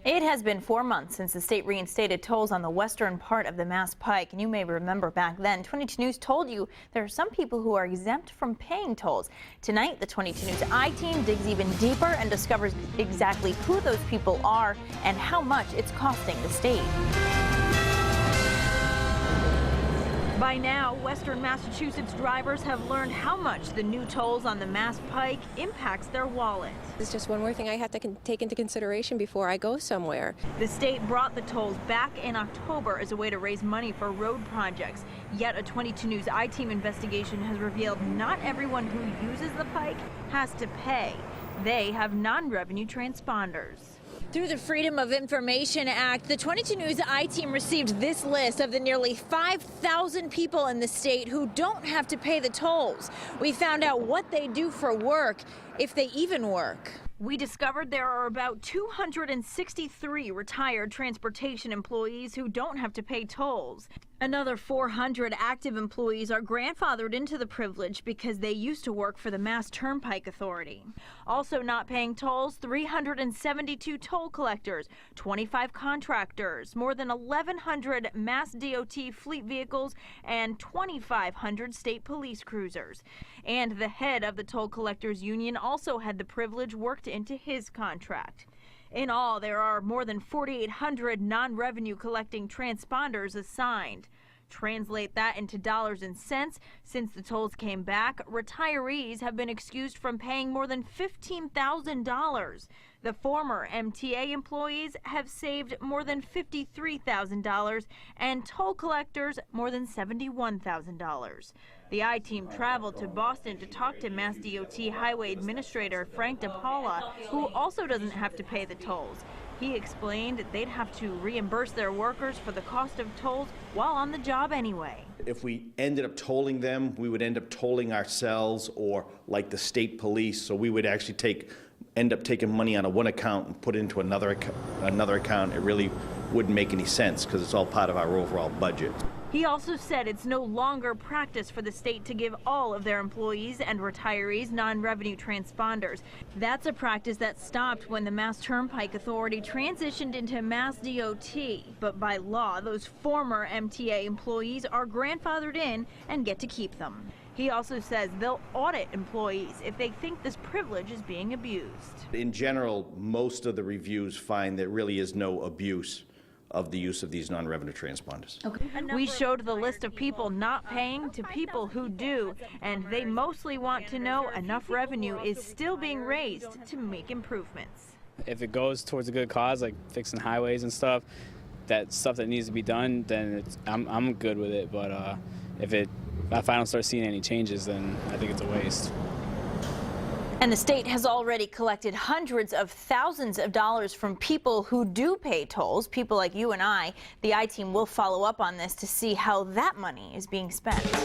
It has been 4 months since the state reinstated tolls on the western part of the MassPike, and you may remember back then 22 News told you there are some people who are exempt from paying tolls. Tonight, the 22 News I-team digs even deeper and discovers exactly who those people are and how much it's costing the state. By now, Western Massachusetts drivers have learned how much the new tolls on the MassPike impacts their wallet. It's just one more thing I have to take into consideration before I go somewhere. The state brought the tolls back in October as a way to raise money for road projects. Yet a 22 News I-team investigation has revealed not everyone who uses the pike has to pay. They have non-revenue transponders. Through the Freedom of Information Act, the 22 News I-team received this list of the nearly 5,000 people in the state who don't have to pay the tolls. We found out what they do for work, if they even work. We discovered there are about 263 retired transportation employees who don't have to pay tolls. Another 400 active employees are grandfathered into the privilege because they used to work for the Mass Turnpike Authority. Also not paying tolls, 372 toll collectors, 25 contractors, more than 1,100 Mass DOT fleet vehicles, and 2,500 state police cruisers. And the head of the Toll Collectors Union also had the privilege worked into his contract. In all, there are more than 4,800 non-revenue collecting transponders assigned. Translate that into dollars and cents. Since the tolls came back, retirees have been excused from paying more than $15,000. The former MTA employees have saved more than $53,000 and toll collectors more than $71,000. The I-team traveled to Boston to talk to Mass DOT Highway Administrator Frank DePaula, who also doesn't have to pay the tolls. He explained they'd have to reimburse their workers for the cost of tolls while on the job anyway. If we ended up tolling them, we would end up tolling ourselves, or like the state police, so we would actually end up taking money out of one account and put it into another account. It really wouldn't make any sense because it's all part of our overall budget. He also said it's no longer practice for the state to give all of their employees and retirees non-revenue transponders. That's a practice that stopped when the Mass Turnpike Authority transitioned into Mass DOT. But by law, those former MTA employees are grandfathered in and get to keep them. He also says they'll audit employees if they think this privilege is being abused. In general, most of the reviews find there really is no abuse of the use of these non-revenue transponders. Okay. We showed the list of people not paying to people who do, and they mostly want to know enough revenue is still being raised to make improvements. If it goes towards a good cause, like fixing highways and stuff, that stuff that needs to be done, then I'm good with it. But if I don't start seeing any changes, then I think it's a waste. And the state has already collected hundreds of thousands of dollars from people who do pay tolls, people like you and I. The I-team will follow up on this to see how that money is being spent.